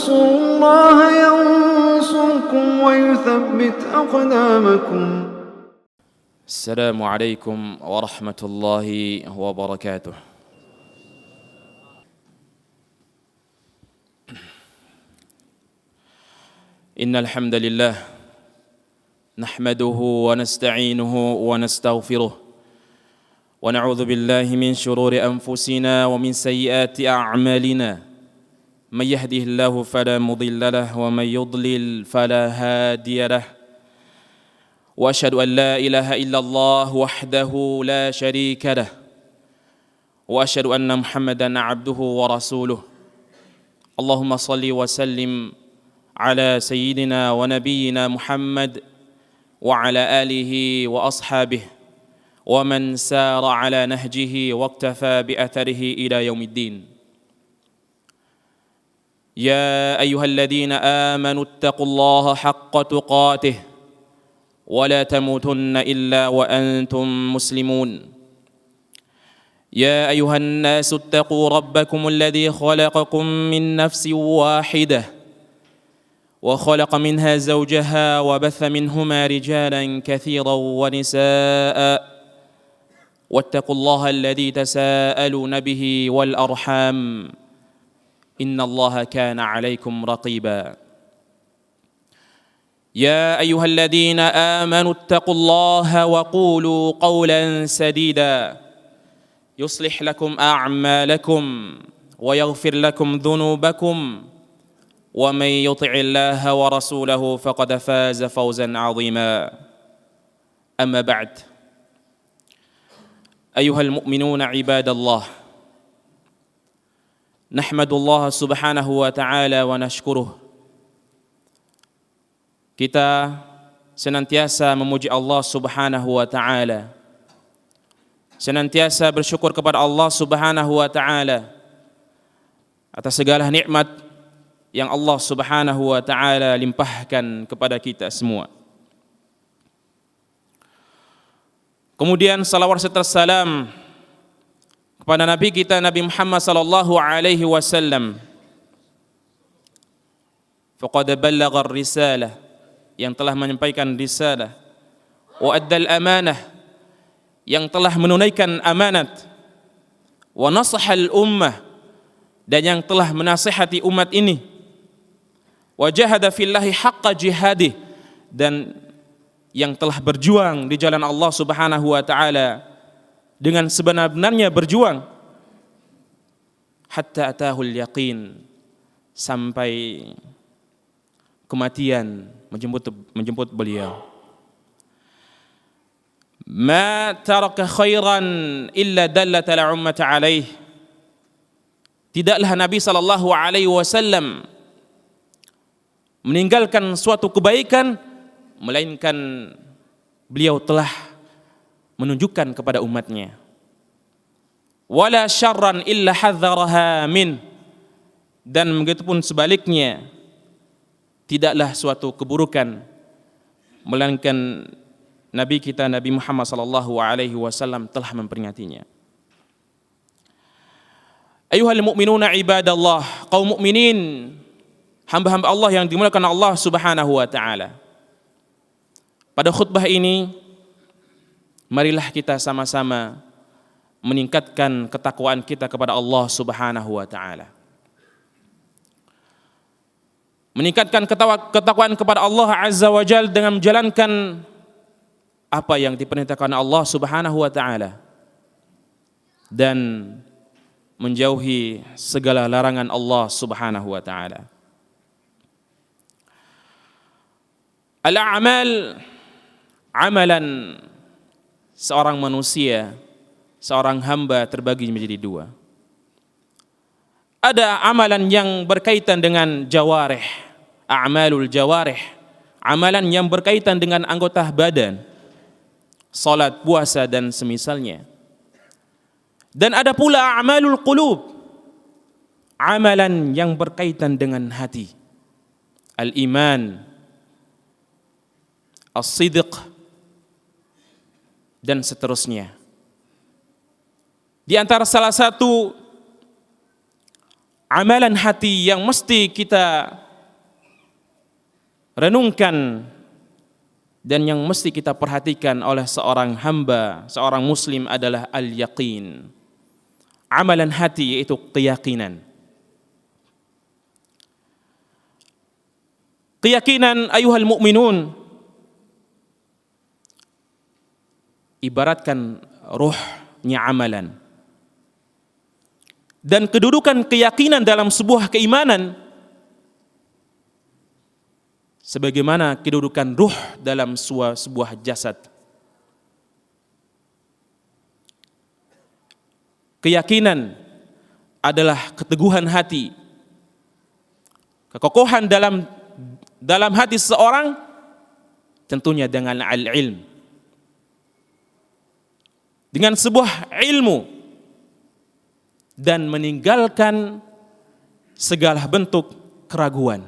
تنصروا الله ينصركم ويثبت أقدامكم. السلام عليكم ورحمة الله وبركاته. إن الحمد لله نحمده ونستعينه ونستغفره ونعوذ بالله من شرور أنفسنا ومن سيئات أعمالنا من يهده الله فلا مضل له ومن يضلل فلا هادي له وأشهد أن لا إله إلا الله وحده لا شريك له وأشهد أن محمدا عبده ورسوله اللهم صل وسلم على سيدنا ونبينا محمد وعلى آله وأصحابه ومن سار على نهجه واقتفى بأثره إلى يوم الدين. يا أيها الذين آمنوا اتقوا الله حق تقاته ولا تموتن إلا وأنتم مسلمون. يا أيها الناس اتقوا ربكم الذي خلقكم من نفس واحدة وخلق منها زوجها وبث منهما رجالا كثيرا ونساء واتقوا الله الذي تساءلون به والأرحام إن الله كان عليكم رقيبا. يا أيها الذين آمنوا اتقوا الله وقولوا قولا سديدا يصلح لكم أعمالكم ويغفر لكم ذنوبكم ومن يطع الله ورسوله فقد فاز فوزا عظيما. أما بعد أيها المؤمنون عباد الله نحمد الله سبحانه وتعالى ونشكره. Kita senantiasa memuji Allah Subhanahu wa taala, senantiasa bersyukur kepada Allah Subhanahu wa taala atas segala nikmat yang Allah Subhanahu wa taala limpahkan kepada kita semua. Kemudian salawat serta salam kepada Nabi kita Nabi Muhammad sallallahu alaihi wasallam. Faqad ballagha ar-risalah, yang telah menyampaikan risalah, wa addal amanah, yang telah menunaikan amanat, wa nasahal ummah, dan yang telah menasihati umat ini, wa jahada fillahi haqqa jihadih, dan yang telah berjuang di jalan Allah Subhanahu wa taala dengan sebenar-benarnya berjuang, hatta atahul yaqin, sampai kematian menjemput beliau. Ma taraka khairan illa dallat al-ummat alaih. Tidaklah Nabi sallallahu alaihi wasallam meninggalkan suatu kebaikan melainkan beliau telah menunjukkan kepada umatnya. Wala syarran illa hadzaraha min, dan begitupun sebaliknya tidaklah suatu keburukan melainkan Nabi kita Nabi Muhammad sallallahu alaihi wasallam telah memperingatinya. Ayuhal mu'minuna ibadallah, kaum mukminin, hamba-hamba Allah yang dimuliakan Allah Subhanahu wa taala. Pada khutbah ini marilah kita sama-sama meningkatkan ketakwaan kita kepada Allah Subhanahu wa taala. Meningkatkan ketakwaan kepada Allah Azza wa Jalla dengan menjalankan apa yang diperintahkan Allah Subhanahu wa taala dan menjauhi segala larangan Allah Subhanahu wa taala. Al-a'mal, amalan seorang manusia, seorang hamba terbagi menjadi dua. Ada amalan yang berkaitan dengan jawarih, a'malul jawarih, amalan yang berkaitan dengan anggota badan, salat, puasa dan semisalnya. Dan ada pula a'malul qulub, amalan yang berkaitan dengan hati, al-iman, as-sidq dan seterusnya. Di antara salah satu amalan hati yang mesti kita renungkan dan yang mesti kita perhatikan oleh seorang hamba, seorang muslim adalah al-yaqin. Amalan hati yaitu keyakinan. Keyakinan ayuhal mu'minun ibaratkan ruhnya amalan. Dan kedudukan keyakinan dalam sebuah keimanan sebagaimana kedudukan ruh dalam sebuah jasad. Keyakinan adalah keteguhan hati, kekokohan dalam hati seseorang, tentunya dengan al-ilm, dengan sebuah ilmu, dan meninggalkan segala bentuk keraguan.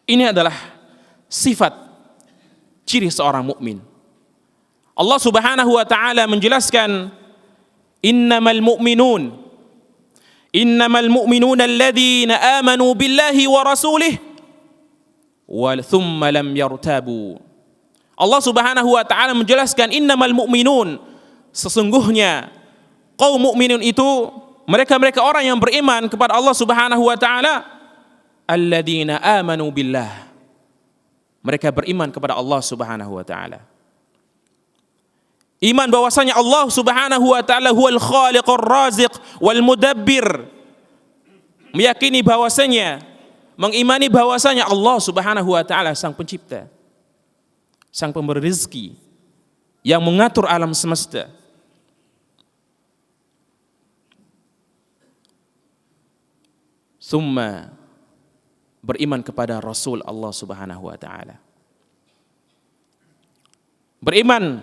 Ini adalah sifat ciri seorang mukmin. Allah Subhanahu wa taala menjelaskan, innamal mu'minuna alladhina amanu billahi wa rasulih wa thumma lam yartabu. Allah Subhanahu wa taala menjelaskan, innamal mu'minun, sesungguhnya kaum mukminin itu mereka orang yang beriman kepada Allah Subhanahu wa taala, alladzina amanu billah, mereka beriman kepada Allah Subhanahu wa taala. Iman bahwasanya Allah Subhanahu wa taala huwal khaliqur raziq wal mudabbir. Meyakini bahwasanya, mengimani bahwasanya Allah Subhanahu wa taala sang pencipta, sang pemberi rezeki, yang mengatur alam semesta. Summa beriman kepada Rasul Allah Subhanahu wa taala. Beriman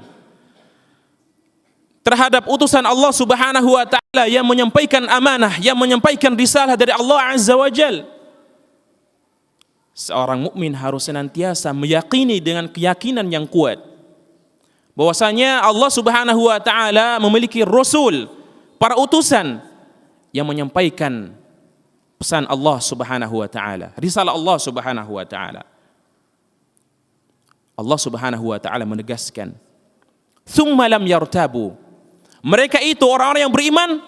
terhadap utusan Allah Subhanahu wa taala yang menyampaikan amanah, yang menyampaikan risalah dari Allah Azza wa Jal. Seorang mukmin harus senantiasa meyakini dengan keyakinan yang kuat bahwasanya Allah Subhanahu wa taala memiliki rasul, para utusan yang menyampaikan pesan Allah Subhanahu wa taala, risalah Allah Subhanahu wa taala. Allah Subhanahu wa taala menegaskan, "Tsumma lam yartabu." Mereka itu orang-orang yang beriman,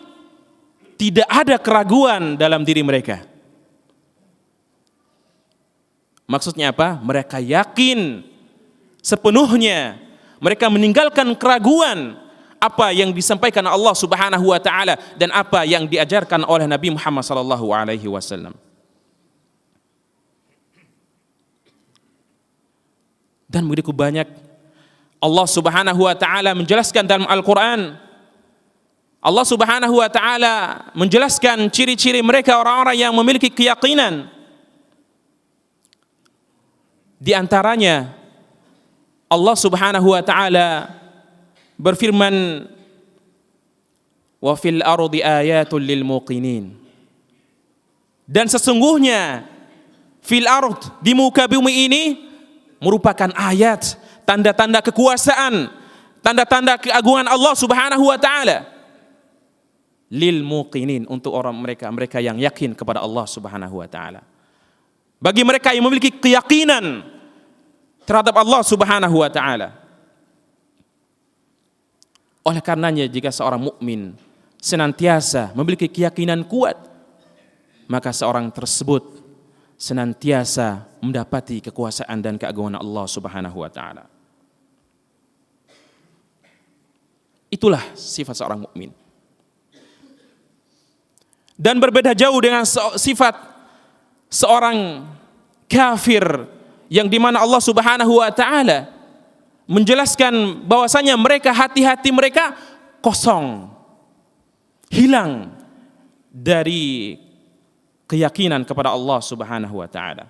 tidak ada keraguan dalam diri mereka. Maksudnya apa? Mereka yakin sepenuhnya, mereka meninggalkan keraguan apa yang disampaikan Allah Subhanahu wa taala dan apa yang diajarkan oleh Nabi Muhammad sallallahu alaihi wasallam. Dan begitu banyak Allah Subhanahu wa taala menjelaskan dalam Al-Qur'an. Allah Subhanahu wa taala menjelaskan ciri-ciri mereka orang-orang yang memiliki keyakinan. Di antaranya Allah Subhanahu wa taala berfirman, wa fil ardi ayatul lil muqinin. Dan sesungguhnya fil ard, di muka bumi ini merupakan ayat, tanda-tanda kekuasaan, tanda-tanda keagungan Allah Subhanahu wa taala lil muqinin, untuk orang mereka yang yakin kepada Allah Subhanahu wa taala. Bagi mereka yang memiliki keyakinan terhadap Allah Subhanahu wa taala. Oleh karenanya jika seorang mukmin senantiasa memiliki keyakinan kuat, maka seorang tersebut senantiasa mendapati kekuasaan dan keagungan Allah Subhanahu wa taala. Itulah sifat seorang mukmin. Dan berbeda jauh dengan sifat seorang kafir yang dimana Allah Subhanahu wa taala menjelaskan bahwasanya mereka, hati-hati mereka kosong, hilang dari keyakinan kepada Allah Subhanahu wa taala.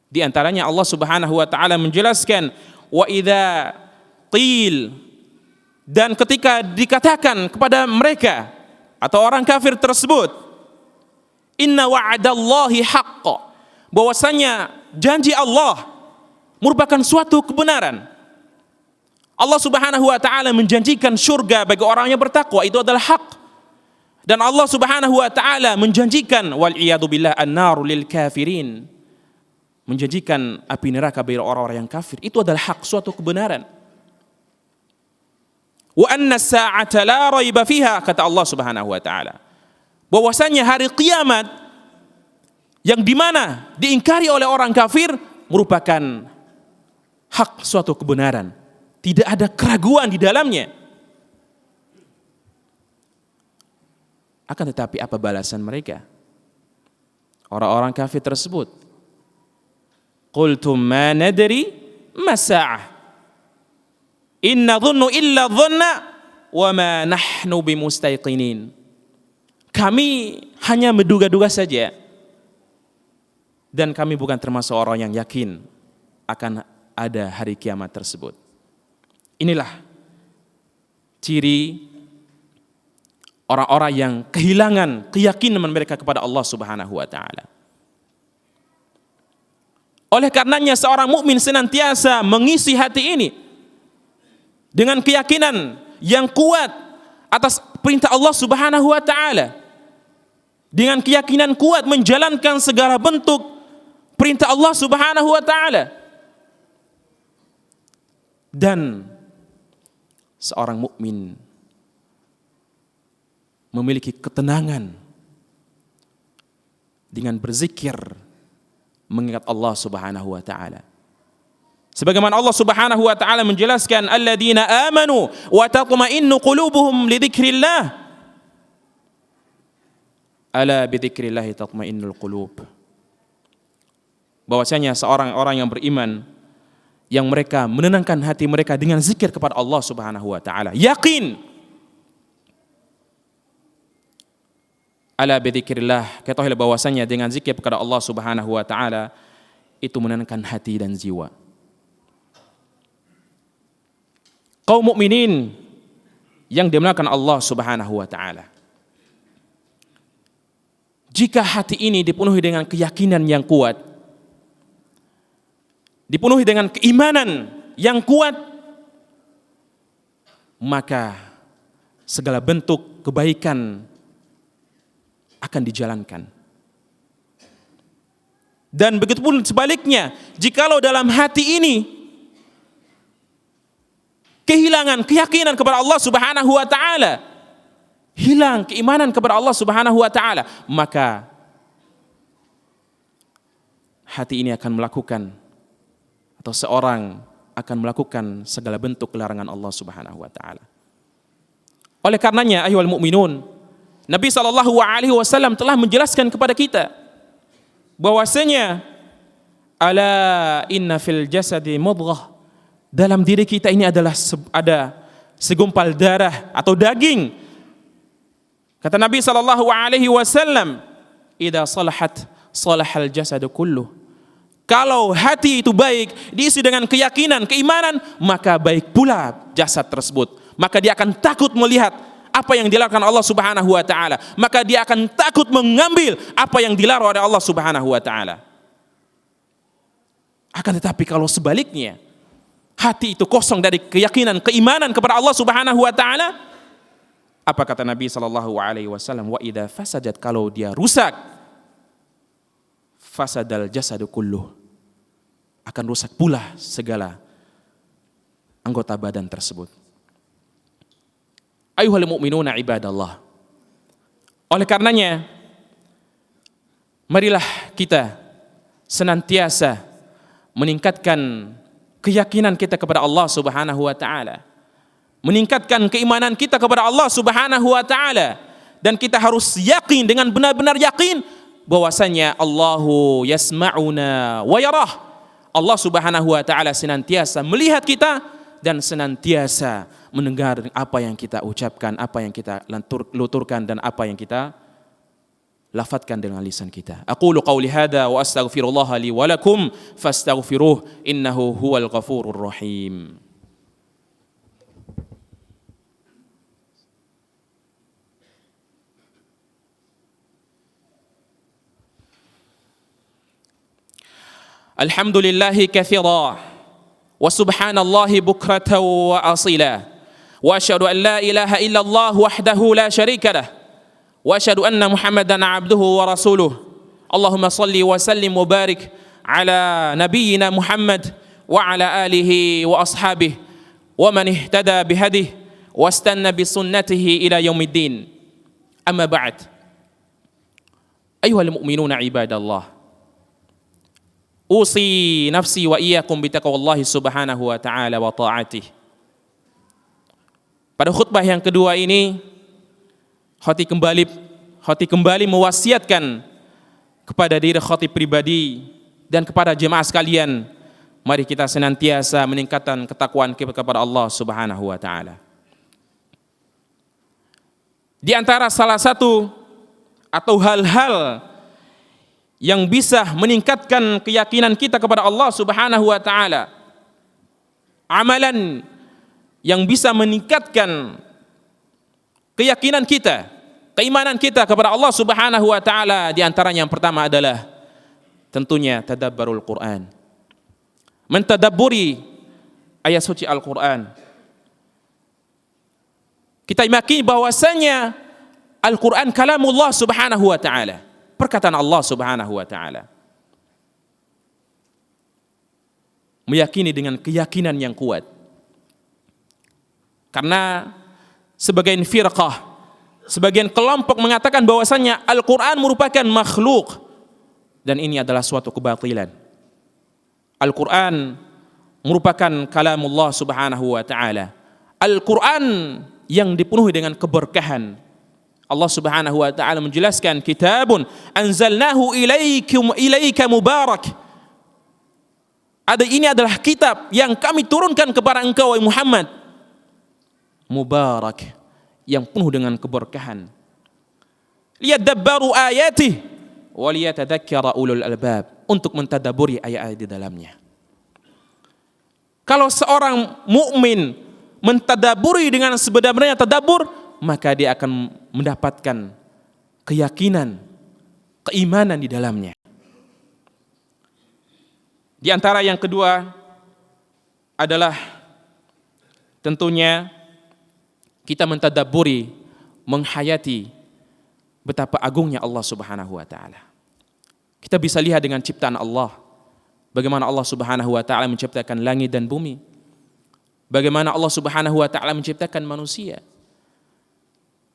Di antaranya Allah Subhanahu wa taala menjelaskan, wa idza qil, dan ketika dikatakan kepada mereka atau orang kafir tersebut, inna wa'adallahi haqq, bahwasanya janji Allah merupakan suatu kebenaran. Allah Subhanahu wa taala menjanjikan surga bagi orang yang bertakwa, itu adalah hak. Dan Allah Subhanahu wa taala menjanjikan wal iyadu billah an-naru lil kafirin. Menjanjikan api neraka bagi orang-orang yang kafir. Itu adalah hak, suatu kebenaran. Wa anna as-sa'ata la raiba fiha, kata Allah Subhanahu wa taala. Bahwasanya hari kiamat yang dimana diingkari oleh orang kafir merupakan hak, suatu kebenaran. Tidak ada keraguan di dalamnya. Akan tetapi apa balasan mereka? Orang-orang kafir tersebut, qultum ma nadri ma sa'ah inna dhunnu illa dhanna wa ma nahnu bimustaiqinin. Kami hanya menduga-duga saja dan kami bukan termasuk orang yang yakin akan ada hari kiamat tersebut. Inilah ciri orang-orang yang kehilangan keyakinan mereka kepada Allah Subhanahu wa taala. Oleh karenanya seorang mukmin senantiasa mengisi hati ini dengan keyakinan yang kuat atas perintah Allah Subhanahu wa taala. Dengan keyakinan kuat menjalankan segala bentuk perintah Allah Subhanahu wa taala. Dan seorang mukmin memiliki ketenangan dengan berzikir mengingat Allah Subhanahu wa taala. Sebagaimana Allah Subhanahu wa taala menjelaskan alladzina amanu wa tatma'innu qulubuhum li dzikrillah. Ala bi dzikrillah tatma'innul qulub. Bahwasanya seorang orang yang beriman yang mereka menenangkan hati mereka dengan zikir kepada Allah Subhanahu wa taala. Yakin. Ala bi dzikrillah, ketahuilah bahwasanya dengan zikir kepada Allah Subhanahu wa taala itu menenangkan hati dan jiwa. Kaum mukminin yang dimuliakan Allah Subhanahu wa taala, jika hati ini dipenuhi dengan keyakinan yang kuat, dipenuhi dengan keimanan yang kuat, maka segala bentuk kebaikan akan dijalankan. Dan begitu pun sebaliknya, jikalau dalam hati ini kehilangan keyakinan kepada Allah Subhanahu wa taala, hilang keimanan kepada Allah Subhanahu wa taala, maka hati ini akan melakukan atau seorang akan melakukan segala bentuk larangan Allah Subhanahu wa taala. Oleh karenanya ayyuhal mu'minun, Nabi SAW telah menjelaskan kepada kita bahwasanya ala inna fil jasadi mudghah, dalam diri kita ini adalah ada segumpal darah atau daging. Kata Nabi SAW, idza salahat salahal jasadu kulluh. Kalau hati itu baik, diisi dengan keyakinan, keimanan, maka baik pula jasad tersebut. Maka dia akan takut melihat apa yang dilakukan Allah Subhanahu wa taala, maka dia akan takut mengambil apa yang dilarang oleh Allah Subhanahu wa taala. Akan tetapi kalau sebaliknya, hati itu kosong dari keyakinan, keimanan kepada Allah Subhanahu wa taala, apa kata Nabi sallallahu alaihi wasallam, wa idza fasadat, kalau dia rusak, fasadal jasadu kulluh, akan rusak pula segala anggota badan tersebut. Ayyuhal mu'minuna ibadallah. Oleh karenanya, marilah kita senantiasa meningkatkan keyakinan kita kepada Allah Subhanahu wa taala, meningkatkan keimanan kita kepada Allah Subhanahu wa taala, dan kita harus yakin dengan benar-benar yakin bahwasanya Allahu yasma'una wa yarah. Allah Subhanahu wa taala senantiasa melihat kita dan senantiasa mendengar apa yang kita ucapkan, apa yang kita luturkan, dan apa yang kita lafadzkan dengan lisan kita. Aqulu qawli hadza wa astaghfirullah li wa lakum fastaghfiruh innahu huwal ghafurur rahim. Alhamdulillahi katsira wa subhanallahi bukratan wa asila. Wa asyhadu an la ilaha illallah wahdahu la syarika lah. wa asyhadu anna Muhammadan 'abduhu wa rasuluh. Allahumma shalli wa sallim wa barik ala nabiyyina Muhammad wa ala alihi wa ashabihi wa man ihtada bihadihi wastanna bi sunnatihi ila yaumiddin. Amma ba'd. Ayyuhal mu'minuna ibadallah. Usi nafsi wa iyyakum bitaqwallahi subhanahu wa ta'ala wa ta'atih. Pada khutbah yang kedua ini, khotib kembali mewasiatkan kepada diri khotib pribadi dan kepada jemaah sekalian, mari kita senantiasa meningkatkan ketakwaan kita kepada Allah subhanahu wa ta'ala. Di antara salah satu atau hal-hal yang bisa meningkatkan keyakinan kita kepada Allah subhanahu wa ta'ala, amalan yang bisa meningkatkan keyakinan kita, keimanan kita kepada Allah subhanahu wa ta'ala, di antaranya yang pertama adalah tentunya tadabburul Quran, mentadabburi ayat suci Al-Quran. Kita yakini bahwasanya Al-Quran kalamullah subhanahu wa ta'ala, perkataan Allah subhanahu wa ta'ala. Meyakini dengan keyakinan yang kuat. Karena sebagian firqah, sebagian kelompok mengatakan bahwasanya Al-Quran merupakan makhluk, dan ini adalah suatu kebatilan. Al-Quran merupakan kalamullah subhanahu wa ta'ala. Al-Quran yang dipenuhi dengan keberkahan. Allah subhanahu wa ta'ala menjelaskan, kitabun anzalnahu ilaika mubarak. Ini adalah kitab yang kami turunkan kepada engkau wahai Muhammad, mubarak, yang penuh dengan keberkahan. Liyadabbaru ayatih wa liyatadzakkara ulul albab, untuk mentadaburi ayat-ayat di dalamnya. Kalau seorang mukmin mentadaburi dengan sebenarnya tadabbur, maka dia akan mendapatkan keyakinan, keimanan di dalamnya. Di antara yang kedua adalah tentunya kita mentadabburi, menghayati betapa agungnya Allah subhanahu wa ta'ala. Kita bisa lihat dengan ciptaan Allah, bagaimana Allah subhanahu wa ta'ala menciptakan langit dan bumi, bagaimana Allah subhanahu wa ta'ala menciptakan manusia.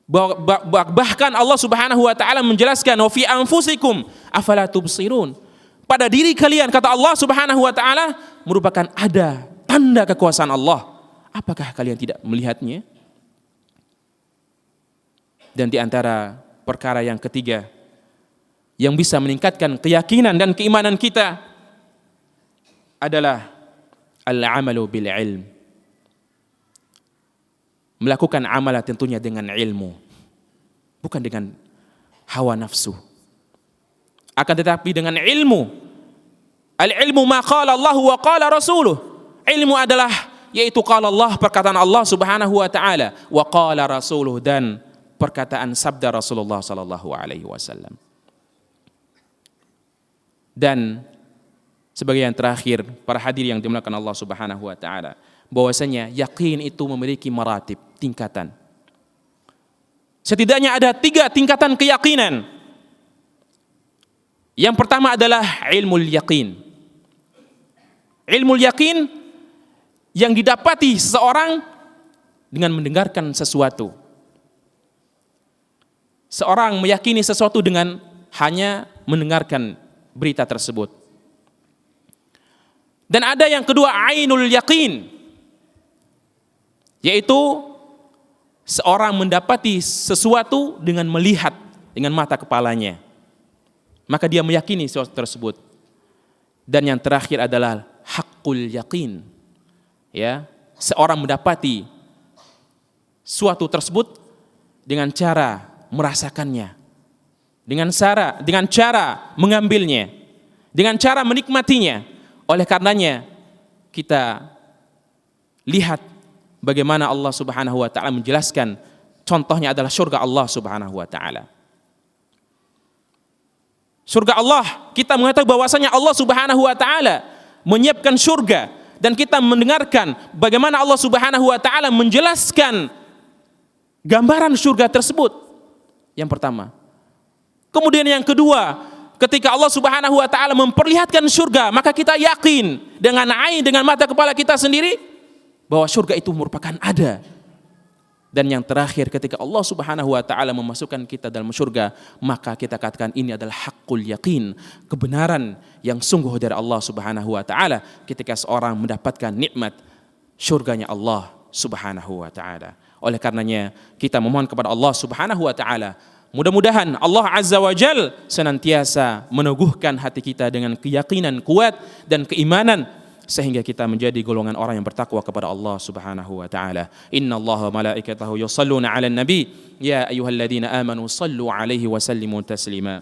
Bahkan Allah subhanahu wa ta'ala menjelaskan, wa fi anfusikum afala tubsirun, pada diri kalian, kata Allah subhanahu wa ta'ala, merupakan ada tanda kekuasaan Allah, apakah kalian tidak melihatnya? Dan di antara perkara yang ketiga yang bisa meningkatkan keyakinan dan keimanan kita adalah al-amalu bil ilm, melakukan amalan tentunya dengan ilmu, bukan dengan hawa nafsu, akan tetapi dengan ilmu. Al-ilmu ma qala Allah wa qala rasuluh. Ilmu adalah yaitu qala Allah, perkataan Allah subhanahu wa ta'ala, wa qala rasuluh, dan perkataan sabda Rasulullah sallallahu alaihi wasallam. Dan sebagai yang terakhir, para hadir yang dimuliakan Allah subhanahu wa ta'ala, bahwasanya yakin itu memiliki maratib, tingkatan. Setidaknya ada 3 tingkatan keyakinan. Yang pertama adalah ilmul yaqin. Ilmul yaqin yang didapati seseorang dengan mendengarkan sesuatu. Seorang meyakini sesuatu dengan hanya mendengarkan berita tersebut. Dan ada yang kedua, ainul yaqin, yaitu seorang mendapati sesuatu dengan melihat dengan mata kepalanya, maka dia meyakini sesuatu tersebut. Dan yang terakhir adalah haqqul yaqin, ya, seorang mendapati suatu tersebut dengan cara merasakannya, dengan cara mengambilnya, dengan cara menikmatinya. Oleh karenanya kita lihat bagaimana Allah subhanahu wa ta'ala menjelaskan, contohnya adalah surga Allah subhanahu wa ta'ala. Surga Allah, kita mengetahui bahwasanya Allah subhanahu wa ta'ala menyiapkan surga, dan kita mendengarkan bagaimana Allah subhanahu wa ta'ala menjelaskan gambaran surga tersebut. Yang pertama. Kemudian yang kedua, ketika Allah Subhanahu wa taala memperlihatkan surga, maka kita yakin dengan dengan mata kepala kita sendiri bahwa surga itu merupakan ada. Dan yang terakhir, ketika Allah Subhanahu wa taala memasukkan kita dalam surga, maka kita katakan ini adalah haqqul yaqin, kebenaran yang sungguh dari Allah Subhanahu wa taala ketika seorang mendapatkan nikmat surganya Allah Subhanahu wa taala. Oleh karenanya kita memohon kepada Allah Subhanahu wa taala, mudah-mudahan Allah Azza wa Jal senantiasa meneguhkan hati kita dengan keyakinan kuat dan keimanan, sehingga kita menjadi golongan orang yang bertakwa kepada Allah Subhanahu wa taala. Innallaha wa malaikatahu yusalluna 'alan nabi ya ayyuhalladzina amanu sallu 'alaihi wa sallimu taslima.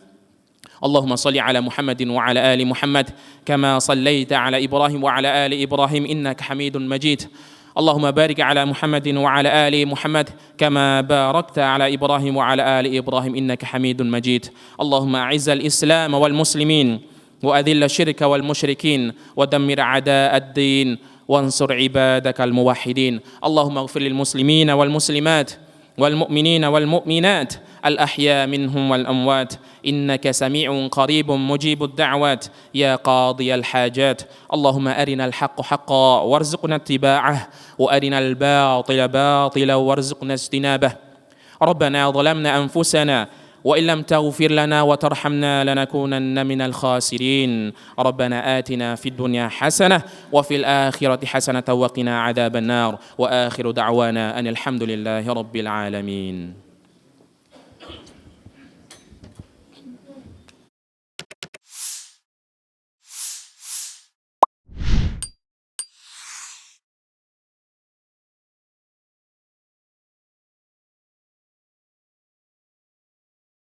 Allahumma salli 'ala Muhammadin wa 'ala ali Muhammad kama sallaita 'ala Ibrahim wa 'ala ali Ibrahim innaka Hamidun Majid. Allahumma barik 'ala Muhammadin wa 'ala ali Muhammad kama barakta 'ala Ibrahim wa 'ala ali Ibrahim innaka Hamidun Majid. Allahumma a'izzal Islam wal muslimin وأذل الشرك والمشركين ودمر أعداء الدين وانصر عبادك الموحدين. اللهم اغفر للمسلمين والمسلمات والمؤمنين والمؤمنات الأحياء منهم والأموات إنك سميع قريب مجيب الدعوات يا قاضي الحاجات. اللهم أرنا الحق حقا وارزقنا اتباعه وأرنا الباطل باطلا وارزقنا اجتنابه. ربنا ظلمنا أنفسنا وإن لم تغفر لنا وترحمنا لنكونن من الخاسرين. ربنا آتنا في الدنيا حسنة وفي الآخرة حسنة وقنا عذاب النار. وآخر دعوانا أن الحمد لله رب العالمين.